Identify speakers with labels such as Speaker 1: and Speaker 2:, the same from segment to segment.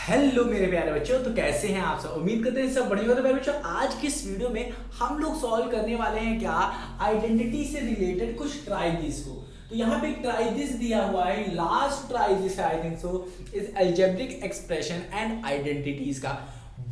Speaker 1: Hello मेरे प्यारे बच्चों, तो कैसे हैं आप सब। उम्मीद करते हैं सब बढ़िया हो। तो मेरे बच्चों, आज की इस वीडियो में हम लोग सॉल्व करने वाले हैं क्या, आइडेंटिटी से रिलेटेड कुछ ट्राइदिस को। तो यहाँ पे एक ट्राइदिस दिया हुआ है, लास्ट ट्राइदिस है I think so, is algebraic expression and identities का।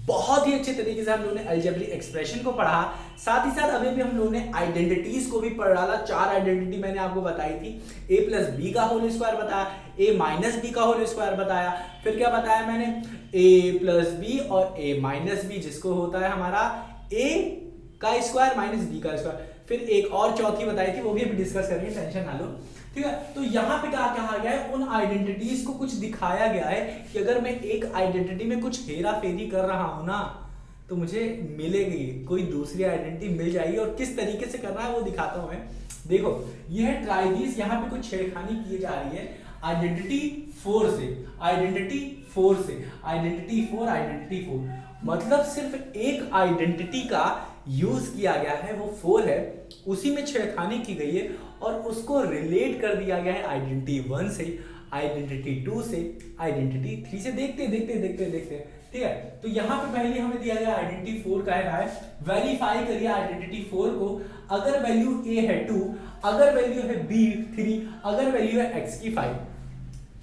Speaker 1: बहुत ही अच्छे तरीके से हम लोगों ने अलजेब्रिक एक्सप्रेशन को पढ़ा, साथ ही साथ अभी भी हम लोगों ने आइडेंटिटीज को भी पढ़ डाला। 4 आइडेंटिटी मैंने आपको बताई थी। a प्लस बी का होल स्क्वायर बताया, a माइनस बी का होल स्क्वायर बताया, फिर क्या बताया मैंने, a प्लस बी और a माइनस बी, जिसको होता है हमारा a का स्क्वायर माइनस b का स्क्वायर। फिर एक और चौथी बताई थी, वो भी डिस्कस करेंगे, टेंशन ना लो, ठीक है। तो यहाँ पे क्या कहा गया है, उन आइडेंटिटीज को कुछ दिखाया गया है कि अगर मैं एक आइडेंटिटी में कुछ हेरा फेरी कर रहा हूं ना, तो मुझे मिलेगी कोई दूसरी आइडेंटिटी मिल जाएगी, और किस तरीके से करना है वो दिखाता हूं मैं। देखो, यह ट्राइदिस, यहाँ पे कुछ छेड़खानी की जा रही है आइडेंटिटी 4 से, आइडेंटिटी 4 से, आइडेंटिटी 4, आइडेंटिटी 4, मतलब सिर्फ एक आइडेंटिटी का यूज किया गया है, वो 4 है, उसी में छेड़खानी की गई है और उसको रिलेट कर दिया गया है आइडेंटिटी 1 से, आइडेंटिटी 2 से, आइडेंटिटी 3 से। देखते देखते, ठीक है। तो यहाँ पे पहले हमें दिया गया आइडेंटिटी 4 का है, वेरीफाई करिए आइडेंटिटी 4 को। अगर वैल्यू a है 2, अगर वैल्यू है b 3, अगर वैल्यू है x की 5,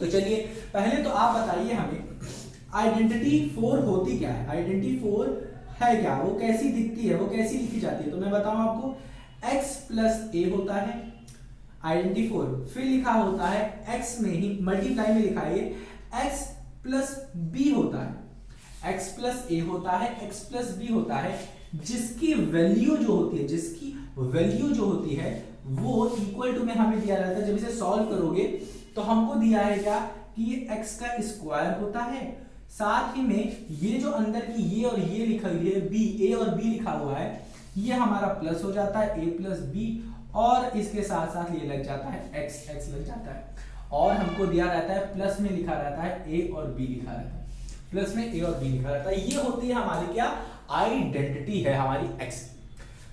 Speaker 1: तो चलिए पहले तो आप बताइए हमें आइडेंटिटी 4 होती क्या है, आइडेंटिटी 4 है क्या, वो कैसी दिखती है, वो कैसी लिखी जाती है। तो मैं बताऊं आपको, x प्लस a होता है आइडेंटिटी 4, फिर लिखा होता है x में ही मल्टीप्लाई में लिखा है x प्लस b होता है, x प्लस a होता है, x प्लस b होता है, जिसकी वैल्यू जो होती है, जिसकी वैल्यू जो होती है वो इक्वल टू में हमें दिया जाता है। जब इसे सॉल्व करोगे तो हमको दिया है क्या कि ये x का स्क्वायर होता है, साथ ही में ये जो अंदर की ये और ये लिखा हुआ है b, a और b लिखा हुआ है, ये हमारा प्लस हो जाता है a प्लस b, और इसके साथ साथ ये लग जाता है x लग जाता है, और हमको दिया रहता है प्लस में लिखा रहता है a और b लिखा रहता है, प्लस में a और b लिखा रहता है। ये होती है हमारी क्या, आइडेंटिटी है हमारी x।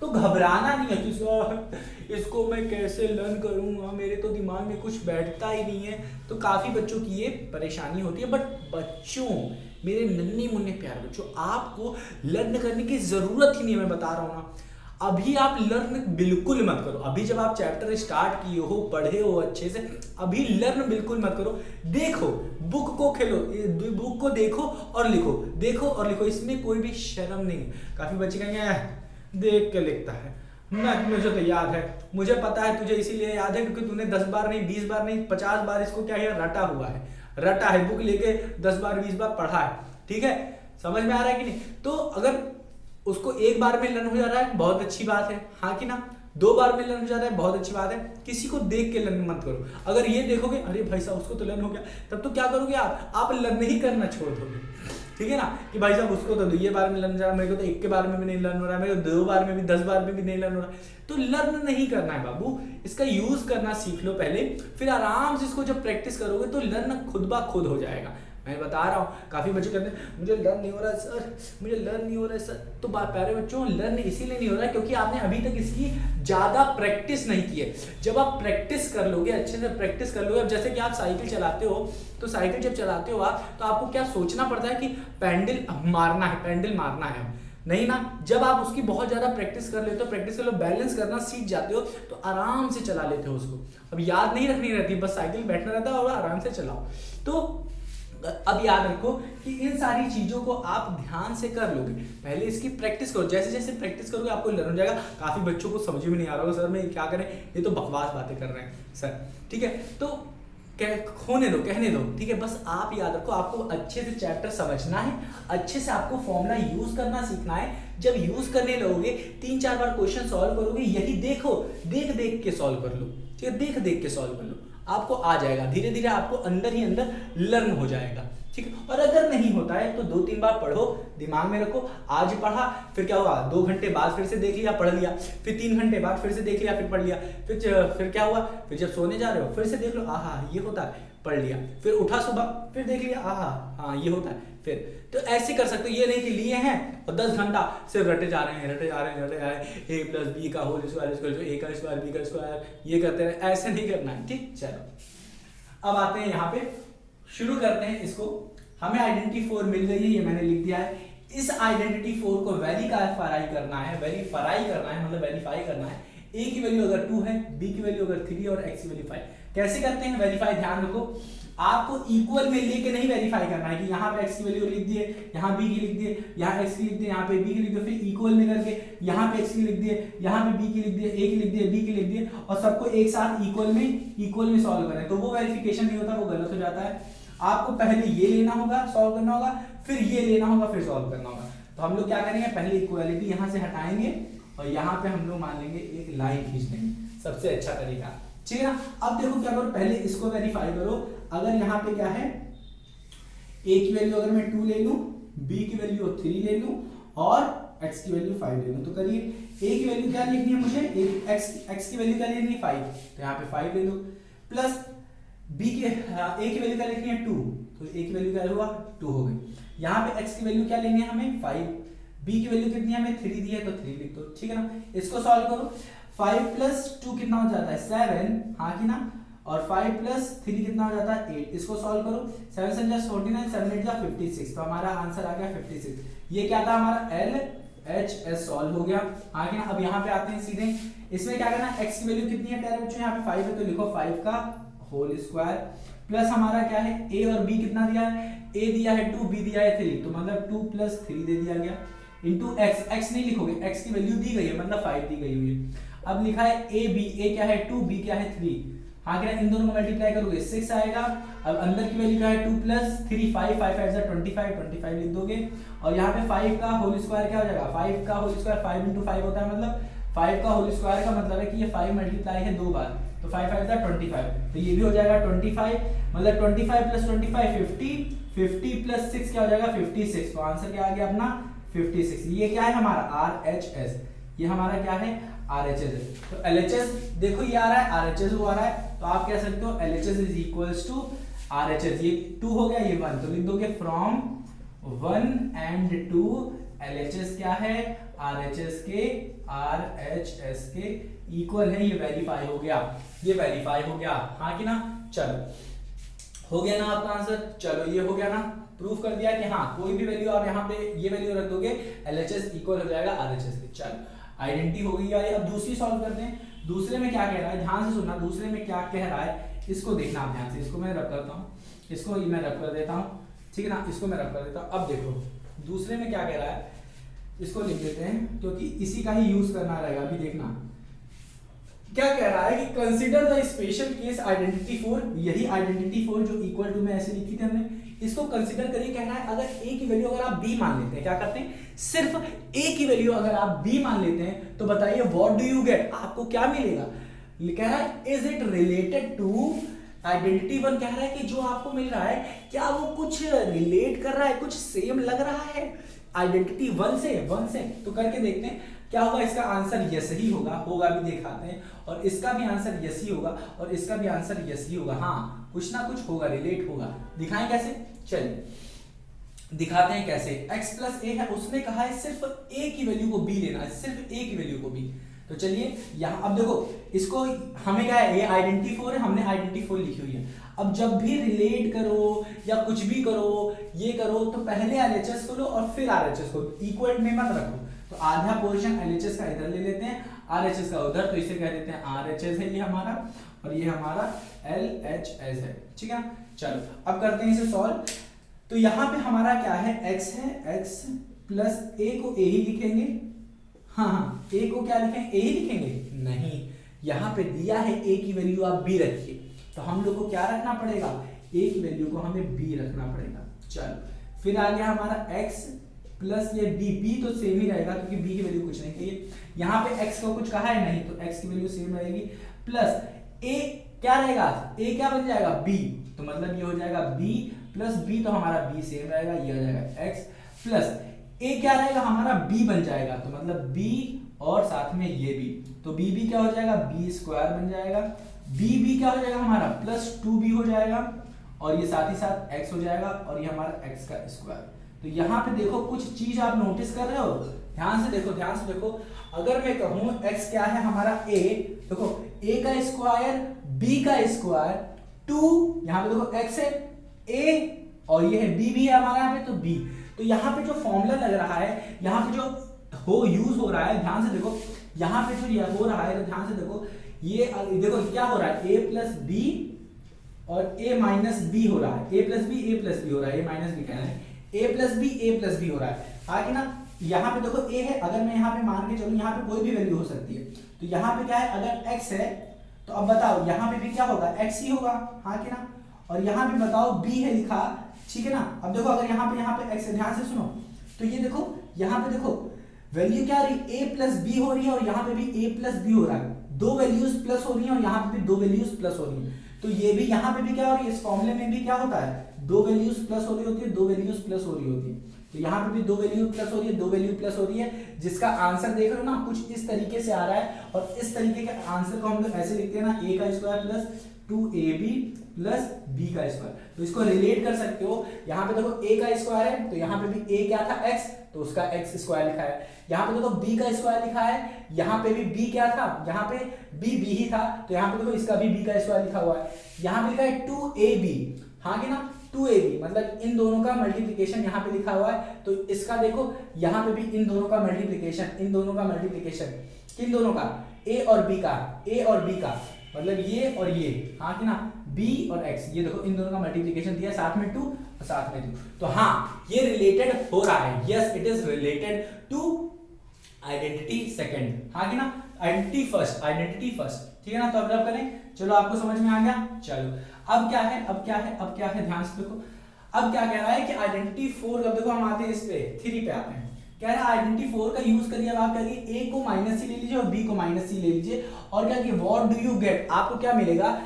Speaker 1: तो घबराना नहीं है कि सर इसको मैं कैसे लर्न करूंगा, मेरे तो दिमाग में कुछ बैठता ही नहीं है। तो काफी बच्चों की ये परेशानी होती है, बट बच्चों, मेरे नन्हे मुन्ने प्यारे बच्चों, आपको लर्न करने की जरूरत ही नहीं है। मैं बता रहा हूं ना, अभी आप लर्न बिल्कुल मत करो। अभी जब आप चैप्टर स्टार्ट किए हो, पढ़े हो अच्छे से, अभी लर्न बिल्कुल मत करो। देखो, बुक को खेलो, बुक को देखो और लिखो, देखो और लिखो, इसमें कोई भी शर्म नहीं। काफी बच्चे कहेंगे देख के लिखता है ना, मुझे तो याद है, मुझे पता है तुझे इसीलिए याद है क्योंकि तूने 10 बार नहीं, 20 बार नहीं, 50 बार इसको क्या है, रटा हुआ है, रटा है, बुक लेके 10 बार 20 बार पढ़ा है, ठीक है। समझ में आ रहा है कि नहीं। तो अगर उसको एक बार में लर्न हो जा रहा है, बहुत अच्छी बात है, हाँ कि ना। 2 बार में लर्न हो जा रहा है, बहुत अच्छी बात है। किसी को देख के लर्न मत करो। अगर ये देखोगे अरे भाई साहब उसको तो लर्न हो गया, तब तो क्या करोगे आप लर्न ही करना छोड़ दोगे, ठीक है ना। कि भाई साहब उसको तो 2 बार में लर्न जा रहा है, मेरे को तो 1 के बार में भी नहीं लर्न हो रहा है, मेरे को 2 बार में भी, 10 बार में भी नहीं लर्न हो रहा है। तो लर्न नहीं करना है बाबू, इसका यूज करना सीख लो पहले, फिर आराम से इसको जब प्रैक्टिस करोगे तो लर्न खुद ब खुद हो जाएगा। मैं बता रहा हूँ, काफी बच्चे कहते हैं मुझे लर्न नहीं हो रहा है सर, मुझे लर्न नहीं हो रहा है सर। तो प्यारे बच्चों, लर्न इसीलिए नहीं हो रहा है क्योंकि आपने अभी तक इसकी ज्यादा प्रैक्टिस नहीं की है। जब आप प्रैक्टिस कर लोगे, अच्छे से प्रैक्टिस कर लोगे, अब जैसे कि आप साइकिल चलाते हो, तो साइकिल जब चलाते हो आप, तो आपको क्या सोचना पड़ता है कि पैडल मारना है, पैडल मारना है, नहीं ना। जब आप उसकी बहुत ज्यादा प्रैक्टिस कर लेते हो, प्रैक्टिस कर लो, बैलेंस करना सीख जाते हो, तो आराम से चला लेते हो उसको। अब याद नहीं रखनी रहती, बस साइकिल बैठना रहता है और आराम से चलाओ। तो अब याद रखो कि इन सारी चीजों को आप ध्यान से कर लोगे, पहले इसकी प्रैक्टिस करो। जैसे जैसे प्रैक्टिस करोगे आपको लर्न हो जाएगा। काफी बच्चों को समझ में नहीं आ रहा होगा, सर मैं क्या करें, ये तो बकवास बातें कर रहे हैं सर, ठीक है। तो होने दो, कहने दो, ठीक है। बस आप याद रखो, आपको अच्छे से चैप्टर समझना है, अच्छे से आपको फॉर्मूला यूज करना सीखना है। जब यूज करने लगोगे, 3-4 बार क्वेश्चन सॉल्व करोगे, यही देखो, देख देख के सॉल्व कर लो, ठीक है, देख देख के सॉल्व कर लो, आपको आ जाएगा। धीरे धीरे आपको अंदर ही अंदर लर्न हो जाएगा, ठीक है। और अगर नहीं होता है तो 2-3 बार पढ़ो, दिमाग में रखो। आज पढ़ा, फिर क्या हुआ, 2 घंटे बाद फिर से देख लिया, पढ़ लिया, फिर 3 घंटे बाद फिर से देख लिया, फिर पढ़ लिया, फिर क्या हुआ, फिर जब सोने जा रहे हो फिर से देख लो, आहा ये होता है, पढ़ लिया, फिर उठा सुबह फिर देख लिया, आहा हाँ ये होता है, फिर। तो ऐसे कर सकते हो, ये नहीं कि लिए हैं और 10 घंटा सिर्फ रटे जा रहे हैं, a प्लस बी का होल स्क्वायर, a का स्क्वायर, b का स्क्वायर, ये करते हैं, ऐसे नहीं करना है, ठीक। चलो अब आते हैं यहाँ पे, शुरू करते हैं इसको। हमें आइडेंटिटी 4 मिल गई है, ये मैंने लिख दिया है। इस आइडेंटिटी 4 को वेरीफाई करना है, मतलब वेरीफाई करना है। ए की वैल्यू अगर 2 है, बी की वैल्यू अगर 3 और एक्स की वैल्यू 5। कैसे करते हैं वेरीफाई, ध्यान रखो, आपको इक्वल में लेके नहीं वेरीफाई करना है कि यहाँ पे x की वैल्यू लिख दिए, यहाँ b की लिख दिए, यहाँ x की लिख दिए, यहाँ पे b की लिख दिए, फिर इक्वल में करके यहाँ पे x की लिख दिए, यहाँ पे b की लिख दिए, a की लिख दिए, b की लिख दिए और सबको एक साथ इक्वल में सॉल्व करें, तो वो वेरिफिकेशन नहीं होता, वो गलत हो जाता है। आपको पहले ये लेना होगा, सॉल्व करना होगा, फिर ये लेना होगा, फिर सॉल्व करना होगा। तो हम लोग क्या करेंगे, पहले इक्वालिटी यहाँ से हटाएंगे और यहाँ पे हम लोग मान लेंगे एक लाइन खींच देंगे, सबसे अच्छा तरीका, ठीक है ना। अब देखो क्या करो, पहले इसको वेरीफाई करो। अगर यहाँ पे क्या है, a की वैल्यू अगर मैं 2 ले लूं, b की वैल्यू 3 ले लूं और x की वैल्यू 5 ले लूं, तो करिए a की वैल्यू क्या लिखनी है मुझे, x की वैल्यू क्या लिखनी है 5, तो यहाँ पे 5 ले लो, प्लस b के a की वैल्यू क्या लिखनी है 2, तो a की वैल्यू क्या हुआ 2 हो गई। यहाँ पे x की वैल्यू क्या लेनी है हमें 5, b की वैल्यू कितनी है हमें 3 दी है, तो 3 लिख दो, ठीक है ना। इसको सॉल्व करो, 5 प्लस 2 कितना हो जाता है 7, हाँ कि ना, और 5 प्लस 3 कितना हो जाता है 8। इसको सॉल्व करो, 7 7 49, 7 8 56, तो हमारा आंसर आ गया 56। ये क्या था हमारा LHS सॉल्व हो गया, हाँ कि ना। अब यहाँ पे आते हैं सीधे, इसमें क्या करना, x की वैल्यू कितनी है प्यारे बच्चों, यहाँ पे 5 है, तो लिखो 5 का होल स्क्वायर, प्लस हमारा क्या है a और b कितना दिया है, a दिया है 2, b दिया है 3, तो मतलब 2 प्लस 3 दे दिया गया, इंटू x नहीं लिखोगे, x की वैल्यू दी गई है मतलब 5 दी गई हुई है। अब लिखा है a क्या है 2, b क्या है 3, हाँ क्या, इन दोनों को मल्टीप्लाई करोगे 6 आएगा। अब अंदर की वैल्यू क्या है 2 प्लस 3 5, 5 5 जा 25 लिख दोगे, और यहाँ पे 5 का होल स्क्वायर क्या हो जाएगा, 5 का होल स्क्वायर 5 इंटू 5 होता है, मतलब 5 का होल स्क्वायर का मतलब है कि ये 5 मल्टीप्लाई है 2 बार, तो 5 5 जा 25, तो ये भी हो जाएगा 25, मतलब 25 प्लस 25 50, 50 प्लस 6 क्या हो जाएगा 56, तो आंसर क्या आ गया अपना 56। ये क्या है हमारा RHS, ये हमारा क्या है RHS है। तो LHS देखो ये आ रहा है, RHS वो आ रहा है, तो आप कह सकते हो LHS is equals to RHS। ये 2 हो गया, ये 1, तो लिख दोगे फ्रॉम 1 and 2 LHS क्या है RHS के इक्वल है। ये वेरीफाई हो गया, ये वेरीफाई हो गया, हाँ कि ना। चलो हो गया ना आपका आंसर, चलो ये हो गया ना, प्रूफ कर दिया कि हाँ कोई भी वैल्यू आप यहाँ पे ये वैल्यू रख दोगे LHS इक्वल हो जाएगा RHS के। चलो आइडेंटिटी हो गई है। अब दूसरी सॉल्व करते हैं, दूसरे में क्या कह रहा है, ध्यान से सुनना, दूसरे में क्या कह रहा है इसको देखना आप ध्यान से। इसको मैं रब करता हूँ, इसको मैं रब कर देता हूँ, ठीक है ना, इसको मैं रब कर देता हूँ। अब देखो दूसरे में क्या कह रहा है, इसको लिख देते हैं क्योंकि इसी का ही यूज करना रहेगा। अभी देखना क्या कह रहा है कि consider the special case identity 4, यही आइडेंटिटी 4 जो इक्वल टू में ऐसे लिखी थी हमने, इसको कंसीडर करिए। कह रहा है अगर a की वैल्यू अगर आप b मान लेते हैं, क्या करते हैं, सिर्फ a की वैल्यू अगर आप b मान लेते हैं तो बताइए व्हाट डू यू गेट, आपको क्या मिलेगा। कह रहा है is it related to identity 1, कह रहा है कि जो आपको मिल रहा है क्या वो कुछ रिलेट कर रहा है, कुछ सेम लग रहा है आइडेंटिटी 1 से। तो करके देखते हैं क्या होगा। इसका आंसर यस ही होगा भी दिखाते हैं, और इसका भी आंसर यस ही होगा, और इसका भी आंसर यस ही होगा। हाँ कुछ ना कुछ होगा, रिलेट होगा। दिखाएं कैसे, चलिए दिखाते हैं कैसे। x प्लस a है, उसने कहा है सिर्फ a की वैल्यू को b लेना है, सिर्फ a की वैल्यू को b। तो चलिए यहाँ अब देखो इसको हमें क्या है, ये आइडेंटिटी 4 है, हमने आइडेंटिटी 4 लिखी हुई है। अब जब भी रिलेट करो या कुछ भी करो, ये करो तो पहले LHS को लो और फिर RHS को, इक्वल में मत रखो। तो आधा पोर्शन LHS का इधर ले लेते हैं, RHS का उधर, तो इसे कह देते हैं RHS है ये हमारा, और ये हमारा LHS है, ठीक है। चलो अब करते हैं इसे सॉल्व। तो यहाँ पे हमारा क्या है, x है, x प्लस a को a ही लिखेंगे। हाँ a को क्या लिखेंगे, a ही लिखेंगे, नहीं, यहाँ पे दिया है a की वैल्यू आप b रखिए, तो हम लोग को क्या रखना पड़ेगा, a की वैल्यू को हमें b रखना पड़ेगा। चलो फिर आ गया हमारा x प्लस ये b तो सेम ही रहेगा क्योंकि b की वैल्यू कुछ नहीं चाहिए। यहाँ पे x को कुछ कहा है नहीं, तो x की वैल्यू सेम रहेगी, प्लस a क्या रहेगा, a क्या बन जाएगा b, तो मतलब ये हो जाएगा b प्लस b, तो हमारा b सेम रहेगा, ये हो जाएगा x प्लस a क्या रहेगा हमारा b बन जाएगा, तो मतलब b और साथ में ये b, तो b क्या हो जाएगा, b स्क्वायर बन जाएगा, b क्या हो जाएगा हमारा प्लस 2b हो जाएगा, और ये साथ ही साथ x हो जाएगा, और ये हमारा x का स्क्वायर। तो यहाँ पे देखो कुछ चीज आप नोटिस कर रहे हो, ध्यान से देखो। अगर मैं कहूं x क्या है हमारा a, देखो a का स्क्वायर b का स्क्वायर 2, यहाँ पे देखो x है a और ये है बी भी है हमारा यहाँ पे, तो बी। तो यहाँ पे जो फॉर्मूला लग रहा है, यहाँ पे जो यूज हो रहा है, ध्यान से देखो, यहाँ पे जो ये हो रहा है, तो ध्यान से देखो, ये देखो क्या हो रहा है, ए प्लस बी और ए माइनस बी हो रहा है, ए प्लस बी हो रहा है, ए माइनस बी कहना है, ए प्लस बी हो रहा है। हाँ कि ना, यहाँ पे देखो ए है, अगर मैं यहाँ पे मान के चलूं, यहाँ पे कोई भी वैल्यू हो सकती है, तो यहाँ पे क्या है, अगर x है तो अब बताओ यहाँ पे भी क्या होगा, x ही होगा। हाँ कि ना, और यहाँ पे बताओ b है लिखा, ठीक है ना। अब देखो अगर यहाँ पे x है, ध्यान से सुनो, तो ये देखो यहाँ पे देखो वैल्यू क्या आ रही है, a प्लस बी हो रही है, और यहाँ पे भी a प्लस बी हो रहा है, दो वैल्यूज प्लस हो रही है, और यहाँ पे भी दो वैल्यूज प्लस हो रही है। तो ये भी यहाँ पे भी क्या हो रही है, इस फॉर्मूले में भी क्या होता है, दो वैल्यूज प्लस हो रही होती है, दो वैल्यूज प्लस हो रही होती है। तो यहाँ पे भी दो वैल्यू प्लस हो रही है, दो वैल्यू प्लस हो रही है, जिसका आंसर देख रहे हो ना, कुछ इस तरीके से आ रहा है। और इस तरीके के आंसर को हम लोग ऐसे लिखते हैं ना, a का square plus 2ab plus b का स्क्वायर। तो इसको रिलेट कर सकते हो, यहाँ पे देखो a का स्क्वायर है, तो यहाँ पे भी a क्या था, x, तो उसका x स्क्वायर लिखा है। यहाँ पे देखो b का स्क्वायर लिखा है, यहाँ पे भी b क्या था, यहाँ पे b ही था, तो यहाँ पे देखो इसका भी b का स्क्वायर लिखा हुआ है। यहाँ पे लिखा है 2ab, हाँ कि ना, 2ab मतलब इन दोनों का मल्टीप्लिकेशन यहाँ पे लिखा हुआ है। तो इसका देखो यहाँ पे भी इन दोनों का मल्टीप्लिकेशन, किन दोनों का, a और b का मतलब ये और ये, हाँ कि ना, b और x, ये देखो इन दोनों का मल्टीप्लिकेशन दिया, साथ में 2 और साथ में 2। तो हाँ, ये रिलेटेड हो रहा है, yes it is related to identity second, हाँ कि ना, आइडेंटिटी फर्स्ट, ठीक है ना। तो अब जब करें, चलो आपको समझ में आ गया। चलो अब क्या है, ध्यान से देखो, अब क्या कह रहा है कि आइडेंटिटी 4, अब देखो हम आते हैं इस पे 3 पे आते हैं। कह रहा है आइडेंटिटी 4 का यूज करिए, अब आप करिए a को माइनस सी ले लीजिए और b को माइनस सी ले लीजिए, और क्या कि व्हाट डू यू गेट, आपको क्या मिलेगा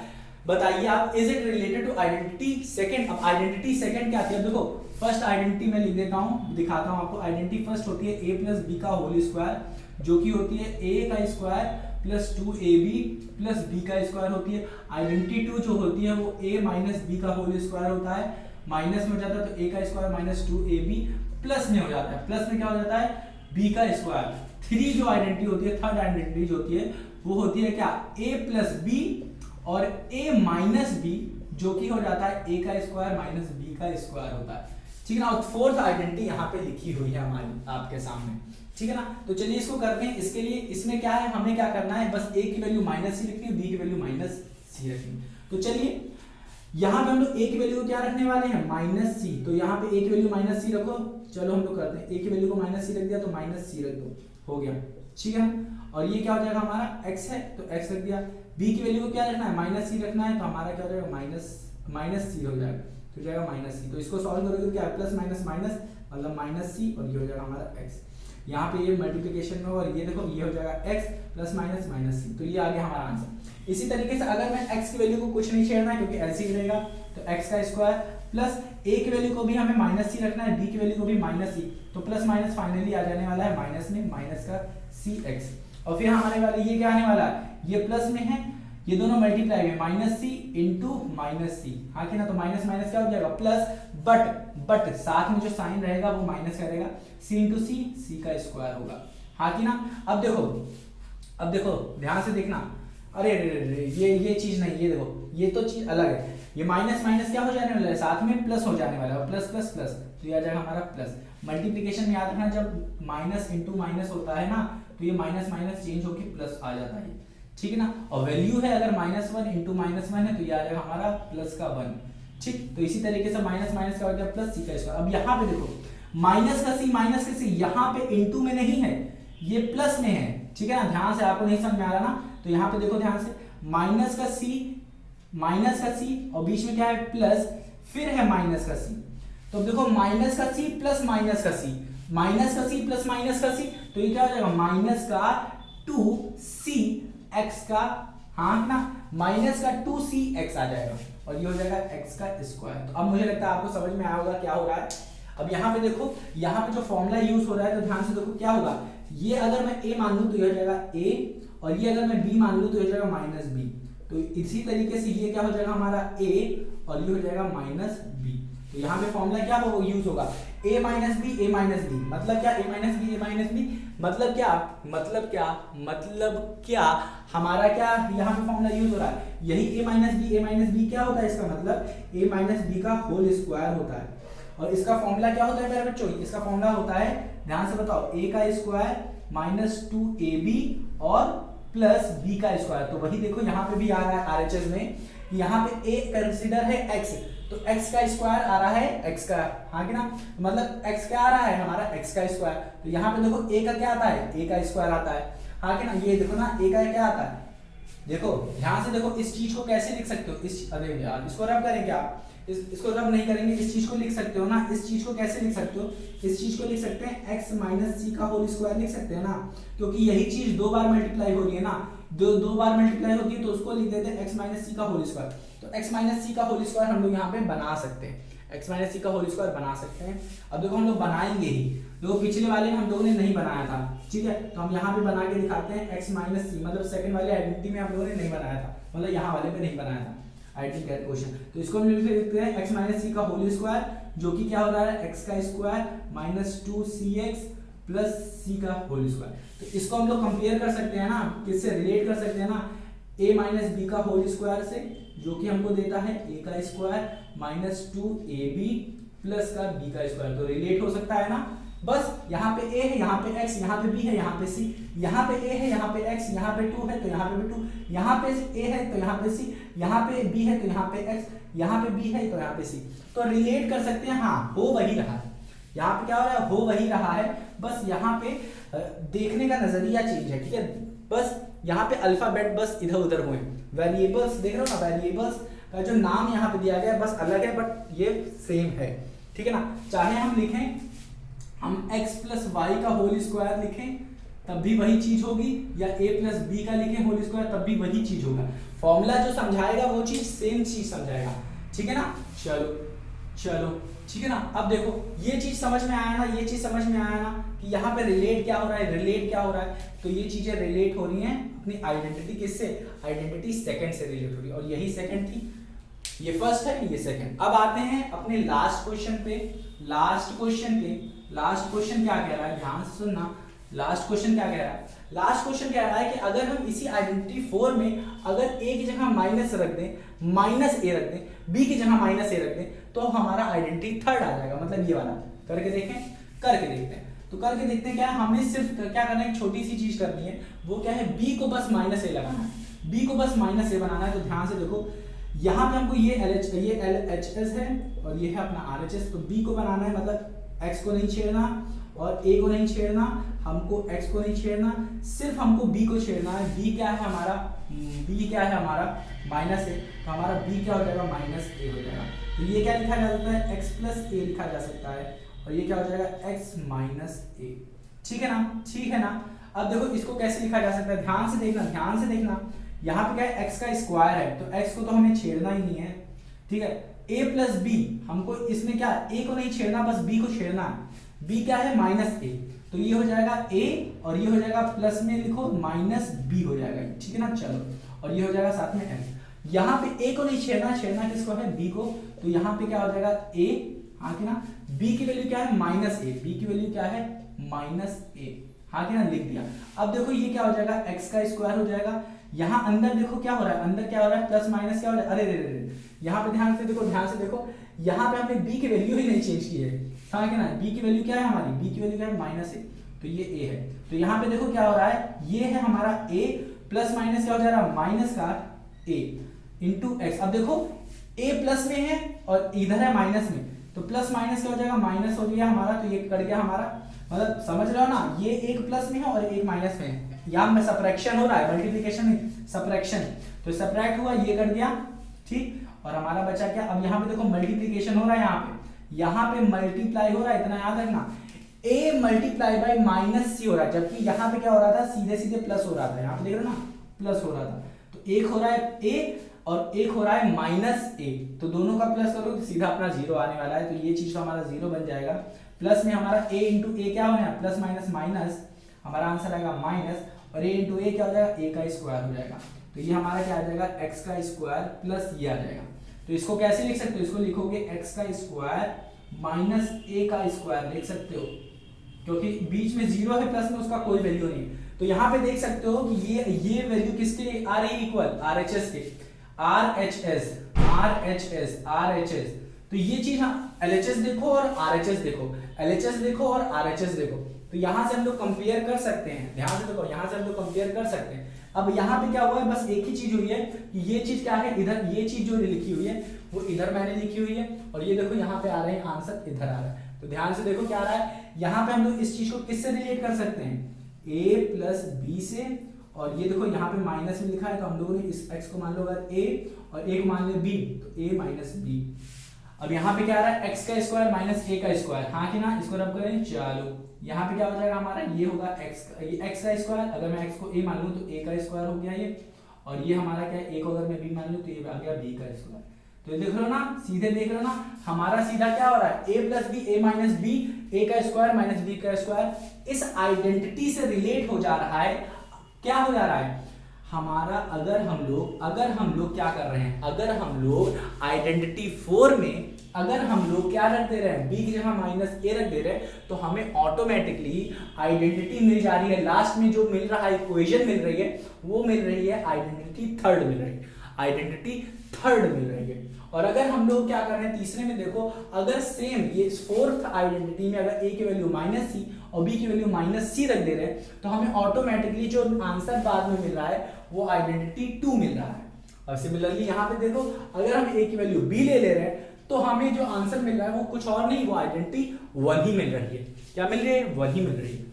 Speaker 1: बताइए आप, is it related to identity second. अब आइडेंटिटी सेकंड क्या थी, अब देखो फर्स्ट आइडेंटिटी मैं लिख देता हूं, दिखाता हूं आपको। आइडेंटिटी फर्स्ट होती है a प्लस बी का होल स्क्वायर, जो कि होती है a का square plus 2ab plus b का स्क्वायर होती है। आइडेंटिटी 2 जो होती है वो a माइनस बी का होल स्क्वायर होता है, माइनस में हो जाता है तो a का स्क्वायर माइनस 2ab, प्लस में हो जाता है, प्लस में क्या हो जाता है, b का स्क्वायर। 3 जो आइडेंटिटी होती है, थर्ड आइडेंटिटी जो होती है वो होती है क्या, a प्लस बी और a माइनस बी, जो कि हो जाता है a का स्क्वायर माइनस b का स्क्वायर होता है, ठीक है ना। और फोर्थ आइडेंटिटी यहाँ पे लिखी हुई है हमारी आपके सामने, ठीक है ना। तो चलिए इसको करते हैं। इसके लिए इसमें क्या है, हमें क्या करना है, बस a की वैल्यू माइनस सी रखनी है, b की वैल्यू माइनस सी रखनी है। तो चलिए यहाँ पे हम लोग a की वैल्यू क्या रखने वाले हैं, माइनस सी। तो यहाँ पे a की वैल्यू माइनस सी रखो, चलो हम लोग करते हैं, a की वैल्यू को माइनस सी रख दिया तो माइनस सी रख दो, हो गया, ठीक है। और ये क्या हो जाएगा हमारा, x है तो x रख दिया। b की वैल्यू को क्या रखना है, माइनस सी रखना है, तो हमारा क्या हो जाएगा, माइनस सी हो जाएगा, तो जाएगा माइनस सी। तो इसको सॉल्व करोगे तो क्या है, प्लस माइनस माइनस मतलब माइनस सी, और ये हो जाएगा हमारा x। यहाँ पे ये मल्टीप्लिकेशन में, और ये देखो ये हो जाएगा x प्लस माइनस माइनस सी, तो ये आ गया हमारा आंसर। इसी तरीके से अगर मैं x की वैल्यू को कुछ नहीं छेड़ना है क्योंकि ऐसे ही रहेगा, तो x का स्क्वायर प्लस a की वैल्यू को भी हमें माइनस सी रखना है, b की वैल्यू को भी माइनस सी, तो प्लस माइनस फाइनली आ जाने वाला है माइनस में, माइनस का cx। और फिर हमारे वाले ये क्या आने वाला है, ये प्लस में है, ये दोनों मल्टीप्लाई में, माइनस सी इंटू माइनस सी, हाँ कि ना। तो माइनस माइनस क्या हो जाएगा, प्लस, बट साथ में जो साइन रहेगा वो माइनस करेगा, c इंटू सी का स्क्वायर होगा, हाँ कि ना। अब देखो ध्यान से देखना, अरे ये चीज नहीं, ये देखो ये तो चीज अलग है, ये माइनस माइनस क्या हो जाने वाला है, साथ में प्लस हो जाने वाला है, प्लस प्लस प्लस, तो ये आ जाएगा हमारा प्लस। मल्टीप्लिकेशन में याद रखना, जब माइनस इंटू माइनस होता है ना, तो ये माइनस माइनस चेंज होकर प्लस आ जाता है, ठीक है ना। और वैल्यू है अगर -1 इंटू -1 है, तो ये आ जाएगा हमारा प्लस का 1, ठीक। तो इसी तरीके से माइनस माइनस का हो गया प्लस सी का स्क्वायर। अब यहाँ पे देखो माइनस का सी, यहाँ पे इंटू में नहीं है, ये प्लस में है, ठीक है ना। ध्यान से, आपको नहीं समझ में आ रहा ना, तो यहाँ पे देखो ध्यान से, माइनस का सी और बीच में क्या है, प्लस, फिर है माइनस का सी। तो देखो माइनस का सी प्लस माइनस का सी, माइनस का सी प्लस माइनस का सी, तो ये क्या हो जाएगा, माइनस का 2c x का, हाँ ना, माइनस का 2c x आ जाएगा, और ये हो जाएगा x का स्क्वायर। तो अब मुझे लगता है आपको समझ में आया होगा क्या हो रहा है। अब यहाँ पे देखो, यहाँ पे जो फॉर्मूला यूज हो रहा है, तो ध्यान से देखो क्या होगा, ये अगर मैं a मान लूं तो ये हो जाएगा a, और ये अगर मैं b मान लूं तो ये हो जाएगा माइनस b। तो इसी तरीके से ये क्या हो जाएगा हमारा a, और ये हो जाएगा माइनस b। तो यहाँ पे फॉर्मूला क्या वो यूज होगा, a minus b a minus b, मतलब क्या a minus b a minus b, मतलब क्या हमारा क्या यहाँ पे फॉर्मूला यूज हो रहा है, यही a माइनस बी क्या होता है, इसका मतलब a माइनस बी का होल स्क्वायर होता है। और इसका फॉर्मूला क्या होता है मेरे बच्चों, इसका फॉर्मूला होता है, ध्यान से बताओ, a का स्क्वायर माइनस 2ab और प्लस b का स्क्वायर। तो वही देखो यहाँ पे भी आ रहा है आरएचएस में, यहाँ पे a कंसीडर है x, तो x का स्क्वायर आ रहा है x का, हाँ कि ना, मतलब x क्या आ रहा है हमारा x का स्क्वायर। तो यहाँ पे देखो a का क्या आता है, a का स्क्वायर आता है, हाँ कि ना, ये देखो ना a का क्या आता है, देखो ध्यान से देखो, इस चीज को कैसे लिख सकते हो, इस, अरे यार इसको रब करेंगे आप, इसको रब नहीं करेंगे, इस चीज को लिख सकते हो ना, इस चीज को कैसे लिख सकते हो, इस चीज को लिख सकते हैं x माइनस सी का होल स्क्वायर लिख सकते हैं ना, क्योंकि यही चीज दो बार मल्टीप्लाई हो रही है ना, दो बार मल्टीप्लाई होती है तो उसको लिख देते हैं x माइनस सी का होल स्क्वायर। तो x माइनस सी का होल स्क्वायर हम लोग यहाँ पे बना सकते हैं, x माइनस सी का होल स्क्वायर बना सकते हैं। अब देखो हम लोग बनाएंगे ही, देखो पिछले वाले में हम लोगों ने नहीं बनाया था, ठीक है, तो हम यहाँ पे बना के दिखाते हैं x माइनस सी, मतलब सेकंड वाले आइडेंटिटी में हम लोगों ने नहीं बनाया था, मतलब यहाँ वाले में नहीं बनाया था आइडेंटिटी कैट क्वेश्चन। तो इसको हम लिखते हैं x माइनस सी का होल स्क्वायर, जो कि क्या होता है x का स्क्वायर माइनस 2cx प्लस सी का होल स्क्वायर। तो इसको हम लोग कंपेयर कर सकते हैं ना, किससे रिलेट कर सकते हैं ना, a माइनस बी का होल स्क्वायर से, जो कि हमको देता है a का स्क्वायर माइनस 2ab प्लस का b का स्क्वायर। तो रिलेट हो सकता है ना, बस यहाँ पे a है, यहाँ पे x, यहाँ पे b है, यहाँ पे c, यहाँ पे a है, यहाँ पे x, यहाँ पे 2 है तो यहाँ पे भी 2, यहाँ पे a है तो यहाँ पे c, यहाँ पे b है तो यहाँ पे x, यहाँ पे b है तो यहाँ पे c। तो रिलेट कर सकते हैं, हाँ हो वही रहा है, यहाँ पे क्या हो रहा है, हो वही रहा है, बस यहाँ पे देखने का नजरिया चेंज है, ठीक है, बस यहाँ पे अल्फाबेट बस इधर उधर हुए, वेरिएबल्स देख रहे हो ना, वेरिएबल्स का जो नाम यहाँ पे दिया गया है बस अलग है, बट ये सेम है, ठीक है ना। चाहे हम लिखें, हम x प्लस वाई का होल स्क्वायर लिखें तब भी वही चीज होगी, या a प्लस बी का लिखें होल स्क्वायर तब भी वही चीज होगा, फॉर्मूला जो समझाएगा वो चीज सेम चीज समझाएगा, ठीक है ना। चलो ठीक है ना। अब देखो ये चीज समझ में आया ना, ये चीज समझ में आया ना कि यहाँ पे रिलेट क्या हो रहा है, रिलेट क्या हो रहा है, तो ये चीजें रिलेट हो रही हैं अपनी आइडेंटिटी किससे, आइडेंटिटी सेकंड से रिलेट हो रही है, और यही सेकंड थी, ये फर्स्ट है, ये सेकंड। अब आते हैं अपने लास्ट क्वेश्चन पे, लास्ट क्वेश्चन क्या कह रहा है, ध्यान से सुनना, लास्ट क्वेश्चन क्या कह रहा है, लास्ट क्वेश्चन कह रहा है कि अगर हम इसी आइडेंटिटी 4 में अगर a की जगह माइनस रख दें, माइनस a रख दें, b की जगह माइनस a रख दें, तो हमारा आइडेंटिटी थर्ड आ जाएगा, मतलब ये वाला। करके देखते हैं, तो करके देखते हैं क्या, हमें सिर्फ क्या करना है, एक छोटी सी चीज करनी है, वो क्या है, b को बस माइनस a लगाना है, b को बस माइनस a बनाना है। तो ध्यान से देखो, यहाँ पे हमको ये LHS है और ये है अपना RHS, तो b को बनाना है, मतलब x को नहीं छेड़ना और a को नहीं छेड़ना, हमको x को नहीं छेड़ना, सिर्फ हमको b को छेड़ना है। b क्या है हमारा, माइनस a, तो हमारा b क्या हो जाएगा, माइनस a हो जाएगा। तो ये क्या लिखा जा सकता है, x प्लस a लिखा जा सकता है, और ये क्या हो जाएगा, x माइनस a, ठीक है ना। अब देखो इसको कैसे लिखा जा सकता है, ध्यान से देखना, यहाँ पे क्या है, x का स्क्वायर है, तो x को तो हमें छेड़ना ही नहीं है, ठीक है। a प्लस b, हमको इसमें क्या, a को नहीं छेड़ना, बस b को छेड़ना है। b क्या है, माइनस a, तो ये हो जाएगा a, और ये हो जाएगा प्लस में लिखो माइनस b हो जाएगा, ठीक है ना। चलो, और ये हो जाएगा साथ में m। यहाँ पे a को नहीं छेड़ना किसको है, b को, तो यहाँ पे क्या हो जाएगा a, हाँ कि ना, b की वैल्यू क्या है, माइनस a, b की वैल्यू क्या है, माइनस a, हाँ कि ना, लिख दिया। अब देखो ये क्या हो जाएगा, x का स्क्वायर हो जाएगा, यहाँ अंदर देखो क्या हो रहा है, अंदर क्या हो रहा है, प्लस माइनस क्या हो रहा है, अरे रे, यहाँ पे ध्यान से देखो, यहाँ पे हमने b की वैल्यू ही नहीं चेंज की है, हाँ कि ना, b की वैल्यू क्या है हमारी, b की वैल्यू क्या है, माइनस a, तो ये a है। तो यहाँ पे देखो क्या हो रहा है, ये है हमारा a प्लस माइनस क्या हो जा रहा है, माइनस का a इंटू x। अब देखो a प्लस में है और इधर है माइनस में, तो प्लस माइनस क्या हो जाएगा, माइनस हो गया हमारा, तो ये कट गया हमारा, मतलब समझ रहे हो ना, ये एक प्लस में है और एक माइनस में है, यहाँ में सब्ट्रैक्शन हो रहा है, मल्टीप्लिकेशन नहीं सब्ट्रैक्शन, तो सब्ट्रैक्ट हुआ, ये कट गया, ठीक, और हमारा बचा क्या, अब यहाँ पे देखो मल्टीप्लिकेशन हो रहा है, यहाँ पे मल्टीप्लाई हो रहा है, इतना याद रखना, a multiply by minus c हो रहा है, जबकि यहाँ पे क्या हो रहा था, सीधे प्लस हो रहा था, यहाँ पे देख रहे हो ना, प्लस हो रहा था, तो एक हो रहा है a और एक हो रहा है माइनस a, तो दोनों का प्लस करो तो सीधा अपना जीरो आने वाला है, तो ये चीज तो हमारा जीरो बन जाएगा। प्लस में हमारा a इंटू ए क्या होना है, प्लस माइनस माइनस, हमारा आंसर आएगा माइनस, और a इंटू ए क्या हो जाएगा, a का स्क्वायर हो जाएगा, तो ये हमारा क्या आ जाएगा, x का स्क्वायर प्लस ये आ जाएगा। तो इसको कैसे लिख सकते हो, इसको लिखोगे x का स्क्वायर माइनस a का स्क्वायर लिख सकते हो, क्योंकि बीच में जीरो है प्लस में उसका कोई वैल्यू नहीं। तो यहाँ पे देख सकते हो कि ये वैल्यू किसके आ रही है, इक्वल RHS के, RHS। तो ये चीज LHS देखो और RHS देखो, LHS देखो और RHS देखो, तो यहां से हम लोग कंपेयर कर सकते हैं। ध्यान से देखो, यहां से हम लोग कंपेयर कर सकते हैं। अब यहाँ पे क्या हुआ है, बस एक ही चीज हुई है कि ये चीज क्या है, इधर ये चीज जो लिखी हुई है वो इधर मैंने लिखी हुई है, और ये देखो यहाँ पे आ रहे हैं आंसर इधर आ रहा है। तो ध्यान से देखो क्या आ रहा है, यहाँ पे हम लोग इस चीज को किससे रिलेट कर सकते हैं, a प्लस बी से, और ये देखो यहाँ पे माइनस में लिखा है, तो हम लोगों ने इस x को मान लो अगर a और a को मान ले b, तो a माइनस b। अब यहाँ पे क्या आ रहा है, x का स्क्वायर माइनस a का स्क्वायर, हाँ कि ना, इसको रब करें, चलो यहाँ पे क्या हो जाएगा हमारा, ये होगा x का स्क्वायर, अगर मैं x को a मान लूं तो a का स्क्वायर हो गया ये, और ये हमारा क्या है, a को अगर मैं b मान लूं तो ये आ गया b का स्क्वायर। तो ये देख रहे हो ना, सीधे देख रहे हो ना, हमारा सीधा क्या हो रहा है, a plus b, a minus b, a का स्क्वायर माइनस b का स्क्वायर। इस आइडेंटिटी से रिलेट हो जा रहा है, क्या हो जा रहा है हमारा, अगर हम लोग क्या कर रहे हैं, अगर हम लोग आइडेंटिटी 4 में अगर हम लोग क्या रख दे रहे हैं, b की जगह माइनस a रख दे रहे हैं, तो हमें ऑटोमेटिकली आइडेंटिटी मिल जा रही है, लास्ट में जो मिल रहा है इक्वेशन मिल रही है वो मिल रही है आइडेंटिटी थर्ड मिल रही है, आइडेंटिटी थर्ड मिल रही है। और अगर हम लोग क्या कर रहे हैं तीसरे में, देखो अगर सेम ये फोर्थ आइडेंटिटी में अगर a की वैल्यू माइनस सी और b की वैल्यू माइनस सी रख दे रहे हैं, तो हमें ऑटोमेटिकली जो आंसर बाद में मिल रहा है वो आइडेंटिटी 2 मिल रहा है। और सिमिलरली यहाँ पे देखो, अगर हम a की वैल्यू b ले रहे हैं, तो हमें जो आंसर मिल रहा है वो कुछ और नहीं, वो आइडेंटिटी 1 ही मिल रही है। क्या मिल रही है, 1 ही मिल रही है।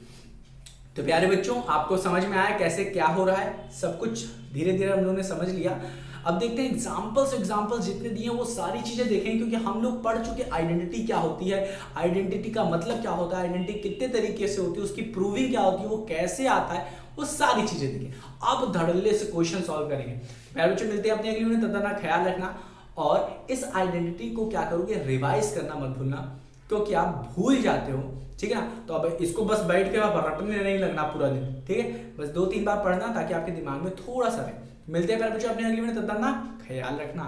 Speaker 1: तो प्यारे बच्चों, आपको समझ में आया कैसे क्या हो रहा है, सब कुछ धीरे धीरे हम लोगों ने समझ लिया। अब देखते हैं एग्जांपल्स जितने दिए हैं वो सारी चीजें देखें, क्योंकि हम लोग पढ़ चुके आइडेंटिटी क्या होती है, आइडेंटिटी का मतलब क्या होता है, आइडेंटिटी कितने तरीके से होती है, उसकी प्रूविंग क्या होती है, वो कैसे आता है, वो सारी चीजें देखें। अब धड़ल्ले से क्वेश्चन सॉल्व करेंगे। प्यारे बच्चों, मिलते हैं अपने अगली वीडियो में, तब तक ख्याल रखना, और इस आइडेंटिटी को क्या करोगे, रिवाइज करना मत भूलना, क्योंकि आप भूल जाते हो, ठीक है ना। तो अब इसको बस बैठ के आप रटने नहीं लगना पूरा दिन, ठीक है, बस 2-3 बार पढ़ना ताकि आपके दिमाग में थोड़ा सा रहे। मिलते हैं प्यारे बच्चों अपने अगली वीडियो में, तब तक ना ख्याल रखना।